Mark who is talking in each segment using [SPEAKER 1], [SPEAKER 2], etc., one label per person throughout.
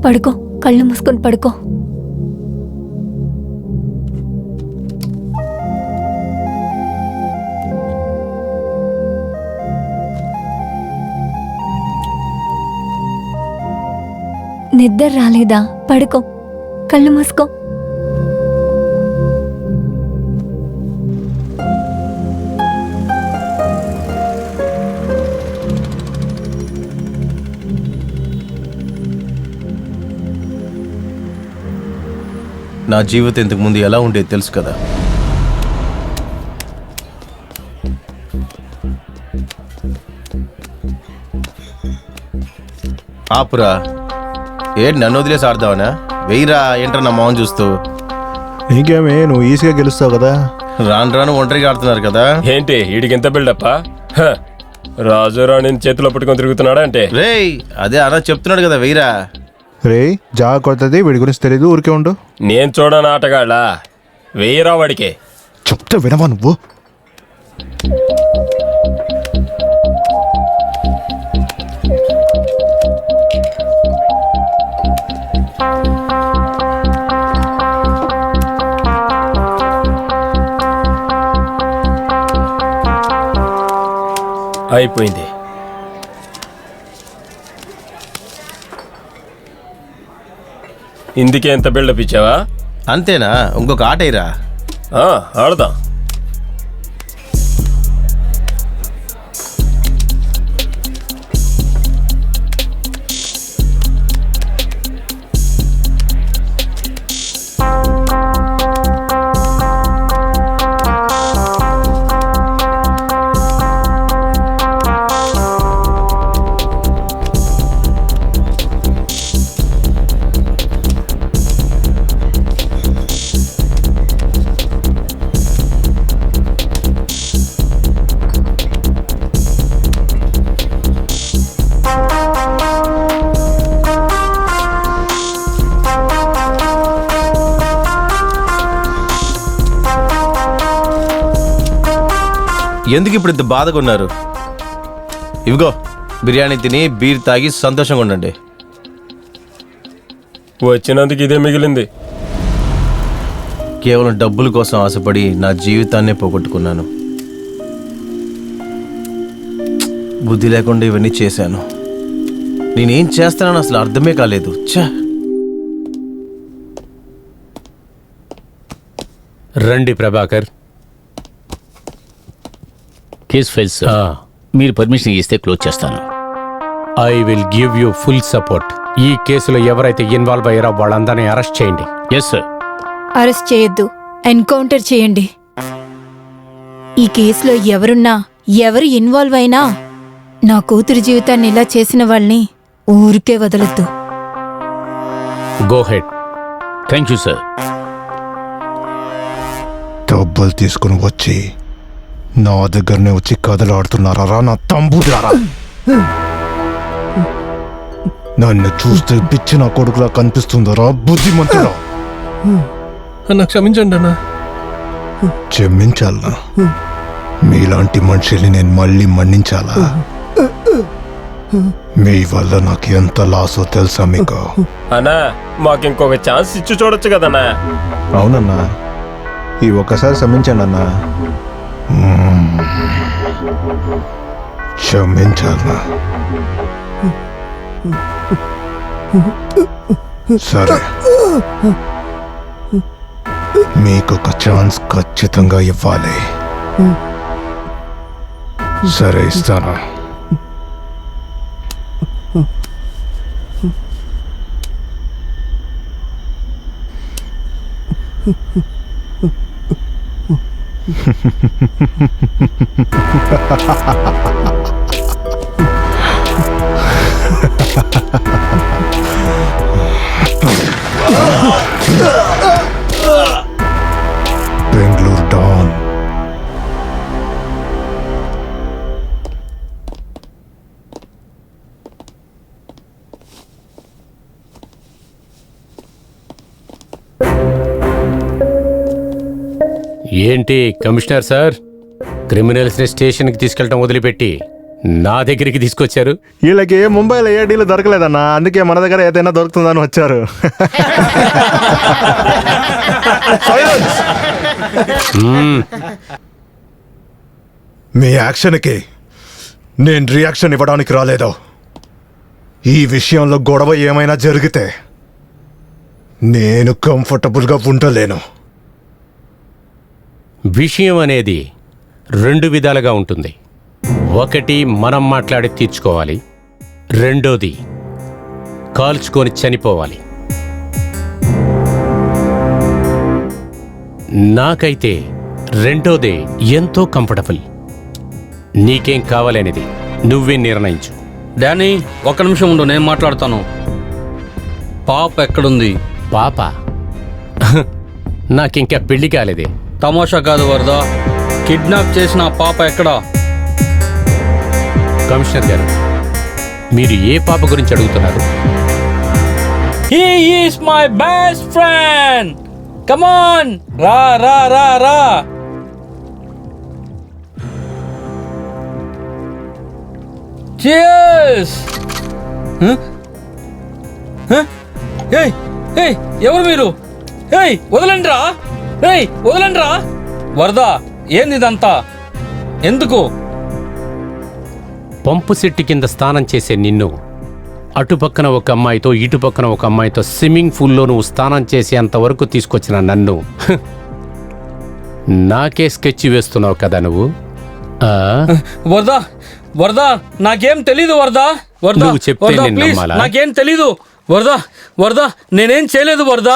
[SPEAKER 1] పడుకో, కళ్ళు మూసుకొని పడుకో. నిద్ర రాలేదా? పడుకో, కళ్ళు మూసుకో.
[SPEAKER 2] నా జీవితం ఇంతకు ముందు ఎలా ఉండేది తెలుసు కదా. ఆపురా, ఏంటి నన్ను వదిలేసి ఆడదావనా? వెయ్యిరా, ఏంట్రా నా మొహం చూస్తూ.
[SPEAKER 3] నీకేమే, నువ్వు ఈజీగా గెలుస్తావు కదా.
[SPEAKER 2] రాను రాను ఒంటరిగా ఆడుతున్నారు కదా.
[SPEAKER 4] ఏంటి వీడికి ఎంత బిల్డప్పా? రాజురాణిని చేతిలో పట్టుకొని తిరుగుతున్నాడా అంటే?
[SPEAKER 2] రేయ్, అదే అన్న చెప్తున్నాడు కదా, వెయ్యిరా.
[SPEAKER 3] రే జాగా కొడుతుంది, వీడి గురించి తెలీదు, ఊరికే ఉండు.
[SPEAKER 4] నేను చూడను ఆటగాళ్ళ, వెయ్యరా వాడికి.
[SPEAKER 3] చెప్తే వినవా నువ్వు?
[SPEAKER 4] అయిపోయింది. ఇందుకే ఎంత బిల్డప్ ఇచ్చావా?
[SPEAKER 2] అంతేనా? ఇంకొక ఆట అయిరా.
[SPEAKER 4] ఆడదాం.
[SPEAKER 2] ఎందుకు ఇప్పుడు ఇంత బాధగా ఉన్నారు? ఇవిగో బిర్యానీ తిని బీర్ తాగి సంతోషంగా ఉండండి.
[SPEAKER 4] వచ్చినందుకు ఇదే మిగిలింది.
[SPEAKER 2] కేవలం డబ్బుల కోసం ఆశపడి నా జీవితాన్నే పోగొట్టుకున్నాను. బుద్ధి లేకుండా ఇవన్నీ చేశాను. నేనేం చేస్తానని అసలు అర్థమే కాలేదు.
[SPEAKER 5] రండి ప్రభాకర్.
[SPEAKER 6] కేస్ ఫైల్స్ మీరు పర్మిషన్ ఇస్తే క్లోజ్ చేస్తాను.
[SPEAKER 5] I will give you full support. ఈ కేసులో ఎవరైతే ఇన్వాల్వ్ అయ్యారో వాళ్ళందరినీ అరెస్ట్ చేయండి.
[SPEAKER 6] Yes sir.
[SPEAKER 1] అరెస్ట్ చేయొద్దు, ఎన్కౌంటర్ చేయండి. ఈ కేసులో ఎవరున్నా, ఎవరు ఇన్వాల్వ్ అయినా నా కూతురు జీవితాన్ని ఇలా చేసిన వాళ్ళని ఊరికే వదలొద్దు.
[SPEAKER 5] Go head.
[SPEAKER 6] Thank you sir.
[SPEAKER 3] డబ్బులు తీసుకుని వచ్చి నా దగ్గరనే వచ్చి కథలాడుతున్నారా నా తంబులారా? నన్ను చూస్తే పిచ్చి నా కొడుకులా కనిపిస్తుందరా బుద్ధిమంతుడా?
[SPEAKER 4] అన్న క్షమించండి అన్న.
[SPEAKER 3] క్షమించాలా? మీలాంటి మనుషుల్ని నేను మళ్ళీ మన్నించాలా? మీ వల్ల నాకు ఎంత లాసో తెలుసా మీకు?
[SPEAKER 4] అన్నా మాకు ఇంకొక ఛాన్స్ ఇచ్చి చూడొచ్చు కదన్నా.
[SPEAKER 3] అవునన్నా, ఈ ఒక్కసారి క్షమించండి అన్నా. క్షమించాలా? సరే, మీకొక ఛాన్స్ ఖచ్చితంగా ఇవ్వాలి. సరే, ఇస్తాను. బెంగళూరు డాన్.
[SPEAKER 5] ఏంటి కమిషనర్ సార్, క్రిమినల్స్ని స్టేషన్కి తీసుకెళ్ళటం వదిలిపెట్టి నా దగ్గరికి తీసుకొచ్చారు?
[SPEAKER 3] వీళ్ళకి ముంబైలో ఏ డీల్ దొరకలేదన్నా, అందుకే మన దగ్గర ఏదైనా దొరుకుతుందని వచ్చారు. మీ యాక్షన్కి నేను రియాక్షన్ ఇవ్వడానికి రాలేదు. ఈ విషయంలో గొడవ ఏమైనా జరిగితే నేను కంఫర్టబుల్గా ఉండలేను.
[SPEAKER 5] విషయం అనేది 2 విధాలుగా ఉంటుంది. ఒకటి మనం మాట్లాడి తీర్చుకోవాలి, రెండోది కాల్చుకొని చనిపోవాలి. నాకైతే రెండోదే ఎంతో కంఫర్టబుల్. నీకేం కావాలనేది నువ్వే నిర్ణయించు.
[SPEAKER 7] డానీ, ఒక్క నిమిషం ఉండు, నేను మాట్లాడతాను. పాప ఎక్కడుంది?
[SPEAKER 5] పాప? నాకింకా పెళ్లి కాలేదే.
[SPEAKER 7] తమాషా కాదు వరద, కిడ్నాప్ చేసిన ఆ పాప ఎక్కడా?
[SPEAKER 5] కమిషనర్ గారు, మీరు ఏ పాప గురించి అడుగుతున్నారు?
[SPEAKER 7] He is my best friend. Come on, రా రా రా రా. Cheers. ఏయ్ ఏయ్, ఎవరు మీరు? ఏయ్, వదలండి రా. ఏయ్, వదలండి రా. వరద, ఏంది ఇదంతా? ఎందుకు?
[SPEAKER 5] పంపు సెట్టు కింద స్నానం చేసే నిన్ను అటుపక్కన ఒక అమ్మాయితో ఇటుపక్కన ఒక అమ్మాయితో స్విమ్మింగ్ పూల్లో నువ్వు స్నానం చేసేంత వరకు తీసుకొచ్చిన నన్ను నాకే స్కెచ్ వేస్తున్నావు కదా నువ్వు.
[SPEAKER 7] వరద వరద, నాకేం తెలీదు వరద. వరద,
[SPEAKER 5] నువ్వు చెప్తే
[SPEAKER 7] వరద,
[SPEAKER 5] నేను
[SPEAKER 7] ప్లీజ్,
[SPEAKER 5] నమ్మాలా?
[SPEAKER 7] నాకేం తెలీదు వరద. వరద, నేనేం చేయలేదు వరద.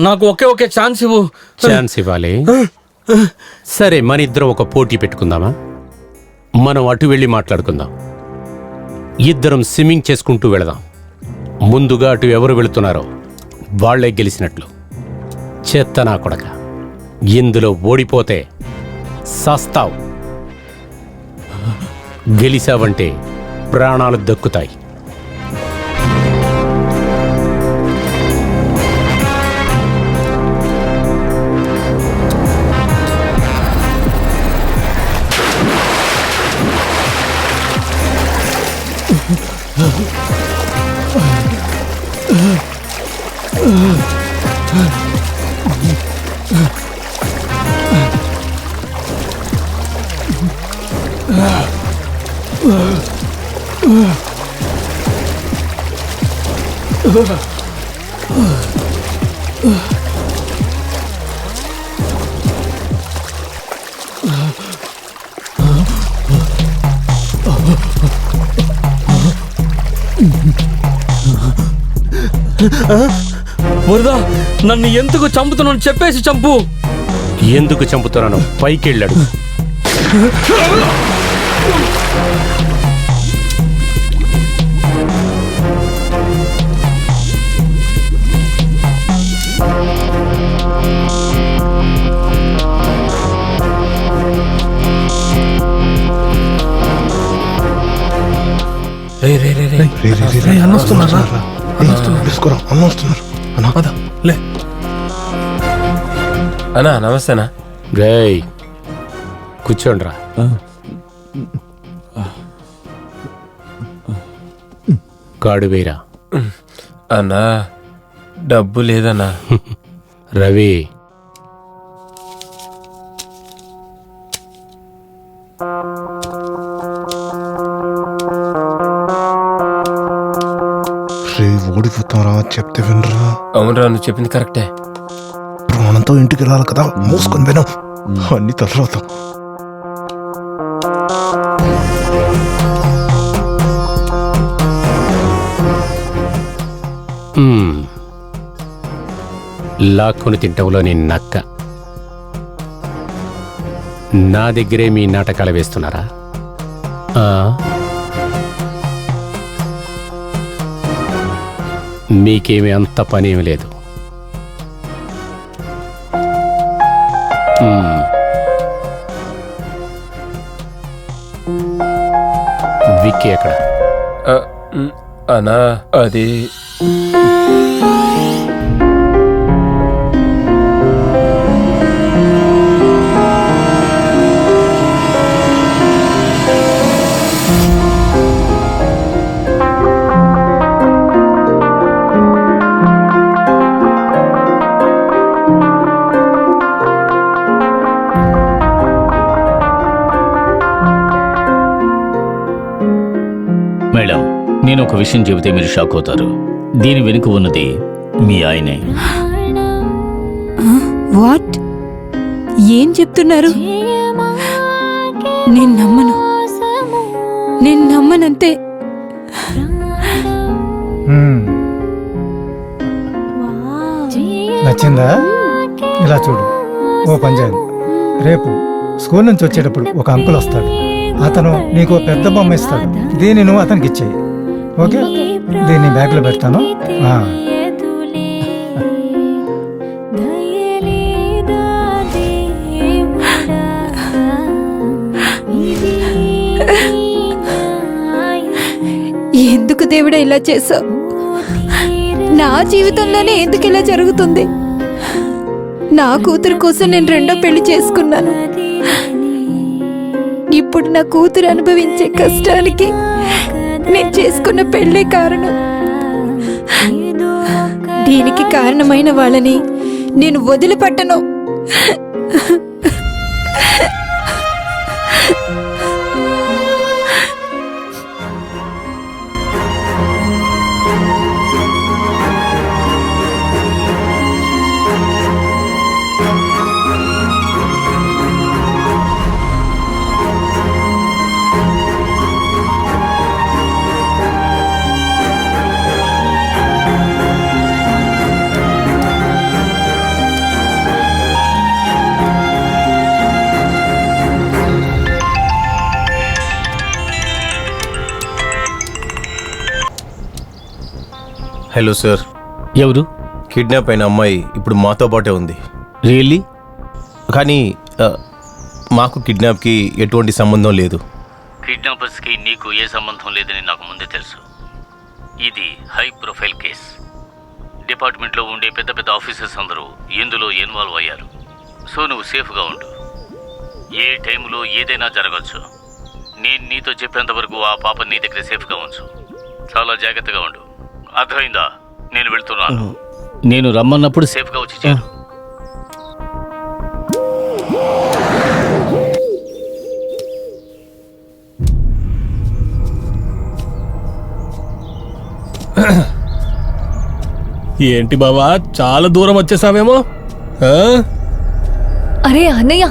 [SPEAKER 7] నాకు ఒకే ఛాన్స్ ఇవ్వు.
[SPEAKER 5] ఛాన్స్ ఇవ్వాలి? సరే, మన ఇద్దరం ఒక పోటీ పెట్టుకుందామా? మనం అటు వెళ్ళి మాట్లాడుకుందాం. ఇద్దరం స్విమ్మింగ్ చేసుకుంటూ వెళదాం. ముందుగా అటు ఎవరు వెళుతున్నారో వాళ్లే గెలిచినట్లు. చెత్త నా కొడక, ఇందులో ఓడిపోతే సస్తావు, గెలిచావంటే ప్రాణాలు దక్కుతాయి.
[SPEAKER 7] వరద, నన్ను ఎందుకు చంపుతున్నాను చెప్పేసి చంపు.
[SPEAKER 5] ఎందుకు చంపుతున్నాను? పైకెళ్ళాడు.
[SPEAKER 4] అన్నా నమస్తేనా.
[SPEAKER 5] రేయ్, కూర్చోండ్రా. కాడు వేరా.
[SPEAKER 4] అన్నా డబ్బు లేదన్నా.
[SPEAKER 5] రవి,
[SPEAKER 3] రే ఓడిపోతారా చెప్తే వినరా?
[SPEAKER 4] అవునరా, నువ్వు చెప్పింది కరెక్టే.
[SPEAKER 3] ప్రాణంతో ఇంటికి వెళ్ళాలి కదా, మూసుకొని విను అన్ని తర్వాత.
[SPEAKER 5] లాక్కుని తింటంలో నేను నక్క. నా దగ్గరే మీ నాటకాలు వేస్తున్నారా? మీకేమీ అంత పనేమి లేదు. విక్కీ ఎక్కడ?
[SPEAKER 4] అన్నా అది
[SPEAKER 6] ఒక విషయం చెబితే మీరు షాక్ అవుతారు. దీని వెనుక ఉన్నది మీ ఆయనే.
[SPEAKER 1] వాట్? ఏం చెప్తున్నారు? నేను నమ్మనంతే.
[SPEAKER 8] నచ్చిందా? ఇలా చూడు, ఓ పంజాబ్, రేపు స్కూల్ నుంచి వచ్చేటప్పుడు ఒక అంకుల్ వస్తాడు. అతను నీకు పెద్ద బొమ్మ ఇస్తాడు. దీన్ని నువ్వు అతనికి ఇచ్చేయి. ఓకే, దీన్ని బ్యాగ్లో పెడతాను.
[SPEAKER 1] ఎందుకు దేవుడా ఇలా చేసావు? నా జీవితంలోనే ఎందుకు ఇలా జరుగుతుంది? నా కూతురు కోసం నేను రెండో పెళ్లి చేసుకున్నాను. ఇప్పుడు నా కూతురు అనుభవించే కష్టానికి నేను చేసుకున్న పెళ్ళే కారణం. దీనికి కారణమైన వాళ్ళని నేను వదిలిపెట్టను.
[SPEAKER 2] Hello sir.
[SPEAKER 6] ఎవరు?
[SPEAKER 2] కిడ్నాప్ అయిన అమ్మాయి ఇప్పుడు మాతో పాటే ఉంది.
[SPEAKER 6] రియల్లీ?
[SPEAKER 2] కానీ మాకు కిడ్నాప్కి ఎటువంటి సంబంధం లేదు.
[SPEAKER 6] కిడ్నాపర్స్కి నీకు ఏ సంబంధం లేదని నాకు ముందే తెలుసు. ఇది హై ప్రొఫైల్ కేస్. డిపార్ట్మెంట్లో ఉండే పెద్ద పెద్ద ఆఫీసర్స్ అందరూ ఇందులో ఇన్వాల్వ్ అయ్యారు. సో నువ్వు సేఫ్గా ఉండు. ఏ టైంలో ఏదైనా జరగచ్చు. నేను నీతో చెప్పేంత వరకు ఆ పాప నీ దగ్గర సేఫ్గా ఉంచు. చాలా జాగ్రత్తగా ఉండు. అర్థమైందా? నేను వెళ్తున్నాను. నేను రమ్మన్నప్పుడు సేఫ్గా వచ్చి చేరు.
[SPEAKER 4] ఏంటి బావా, చాలా దూరం వచ్చేసావేమో?
[SPEAKER 9] అరే అన్నయ్య,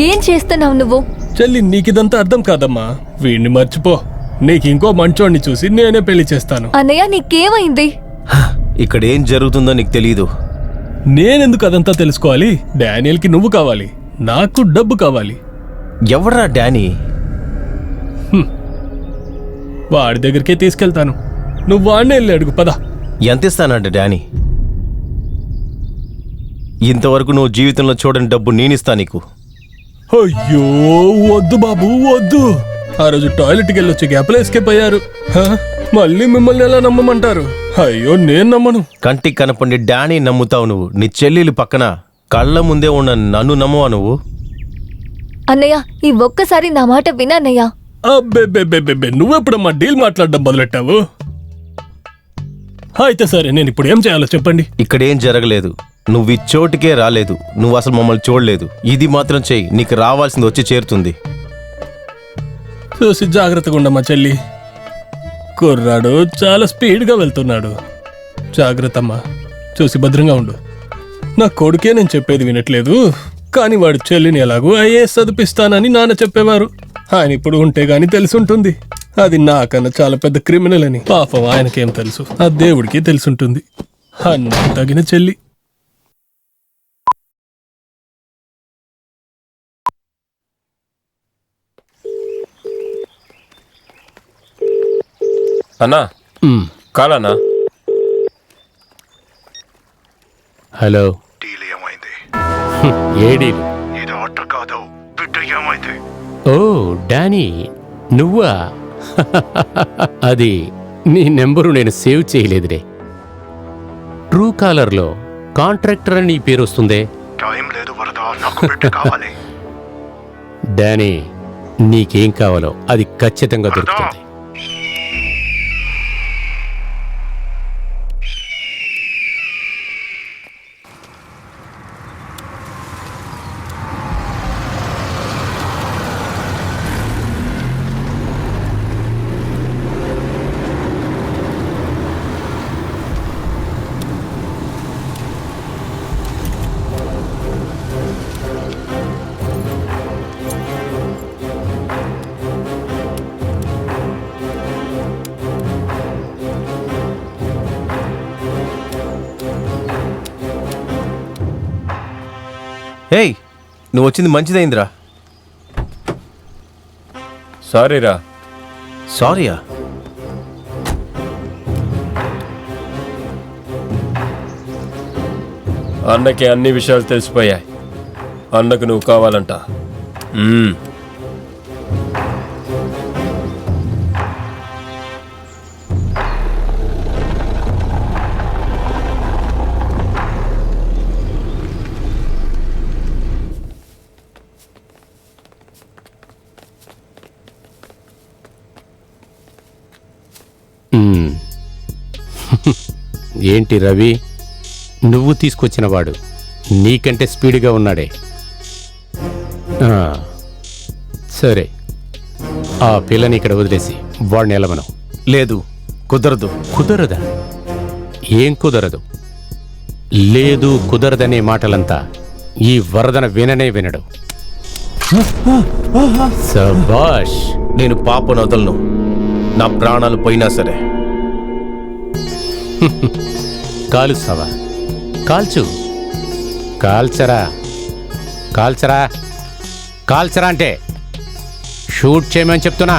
[SPEAKER 9] ఏం చేస్తున్నావు నువ్వు?
[SPEAKER 4] చెల్లి, నీకిదంతా అర్థం కాదమ్మా. వీడిని మర్చిపో. నీకు ఇంకో మంచోడిని చూసి నేనే పెళ్లి చేస్తాను.
[SPEAKER 9] అన్నయ్య, నీకేమైంది?
[SPEAKER 2] ఇక్కడ ఏం జరుగుతుందో నీకు తెలీదు.
[SPEAKER 4] నేనెందుకు అదంతా తెలుసుకోవాలి? డానియల్కి నువ్వు కావాలి, నాకు డబ్బు కావాలి.
[SPEAKER 2] ఎవడ్రా డానీ?
[SPEAKER 4] వాడి దగ్గరికే తీసుకెళ్తాను. నువ్వు వాడినే వెళ్ళి అడుగు. పద.
[SPEAKER 2] ఎంత ఇస్తానంట డానీ? ఇంతవరకు నువ్వు జీవితంలో చూడని డబ్బు నేనిస్తా నీకు.
[SPEAKER 4] అయ్యో వద్దు బాబు, వద్దు. ఆ రోజు టాయిలెట్కి వెళ్ళొచ్చి గ్యాప్లో ఎస్కేప్ అయ్యారు. మళ్ళీ మిమ్మల్ని ఎలా నమ్మమంటారు? అయ్యో, నేను నమ్మను.
[SPEAKER 2] కంటికి కనపండి డానీ నమ్ముతావు నువ్వు. నీ చెల్లెలు పక్కన కళ్ళ ముందే ఉన్న నన్ను నమ్మవా నువ్వు?
[SPEAKER 9] అన్నయ్య, ఈ ఒక్కసారి నా మాట వినన్నయ్య.
[SPEAKER 4] అబ్బే, నువ్వెప్పుడమ్మా డీల్ మాట్లాడడం మొదలెట్టావు? అయితే సరే, నేను ఇప్పుడు ఏం చేయాలో చెప్పండి.
[SPEAKER 2] ఇక్కడేం జరగలేదు. నువ్వు ఈ చోటుకే రాలేదు. నువ్వు అసలు మమ్మల్ని చూడలేదు. ఇది మాత్రం చెయ్యి, నీకు రావాల్సింది వచ్చి చేరుతుంది.
[SPEAKER 4] చూసి జాగ్రత్తగా ఉండమ్మా చెల్లి. కుర్రాడు చాలా స్పీడ్గా వెళ్తున్నాడు. జాగ్రత్తమ్మా, చూసి భద్రంగా ఉండు. నా కొడుకే నేను చెప్పేది వినట్లేదు. కానీ వాడు చెల్లిని ఎలాగూ ఐఏఎస్ చదివిస్తానని నాన్న చెప్పేవారు. ఆయన ఇప్పుడు ఉంటే గాని తెలుసుంటుంది అది నాకన్నా చాలా పెద్ద క్రిమినల్ అని. పాపం ఆయనకేం తెలుసు? ఆ దేవుడికి తెలుసుంటుంది. అన్నీ తగిన చెల్లి. అన్నా, కాలన్నా.
[SPEAKER 5] హలో.
[SPEAKER 3] డీల్ ఏమైంది?
[SPEAKER 5] ఏ డీల్?
[SPEAKER 3] ఇది ఆర్డర్ కాదు, బిడ్డ ఏమైంది?
[SPEAKER 5] ఓ డానీ, నువ్వా? అది నీ నెంబరు నేను సేవ్ చేయలేదురే. ట్రూ కాలర్లో కాంట్రాక్టర్ అని నీ పేరు వస్తుందే.
[SPEAKER 3] టైం లేదు వరదా, నాకు బిడ్డ కావాలి.
[SPEAKER 5] డానీ, నీకేం కావాలో అది ఖచ్చితంగా దొరుకుతుంది.
[SPEAKER 2] హేయ్, నువ్వు వచ్చింది మంచిదైందిరా.
[SPEAKER 10] సారీరా.
[SPEAKER 2] సారీయా?
[SPEAKER 10] అన్నకి అన్ని విషయాలు తెలిసిపోయాయి. అన్నకు నువ్వు కావాలంట.
[SPEAKER 5] మ్మ్. ఏంటి రవి, నువ్వు తీసుకొచ్చినవాడు నీకంటే స్పీడ్గా ఉన్నాడే. ఆ, సరే, ఆ పిల్లని ఇక్కడ వదిలేసి వాడిని ఎలవను.
[SPEAKER 2] లేదు, కుదరదు.
[SPEAKER 5] కుదరదా? ఏం కుదరదు? లేదు కుదరదనే మాటలంతా ఈ వరదన విననే వినడు. సబాష్.
[SPEAKER 2] నేను పాపను వదలను, నా ప్రాణాలు పోయినా సరే.
[SPEAKER 5] కాలుస్తావా? కాల్చు. కాల్చరా, కాల్చరా, కాల్చరా అంటే షూట్ చేయమని చెప్తున్నా.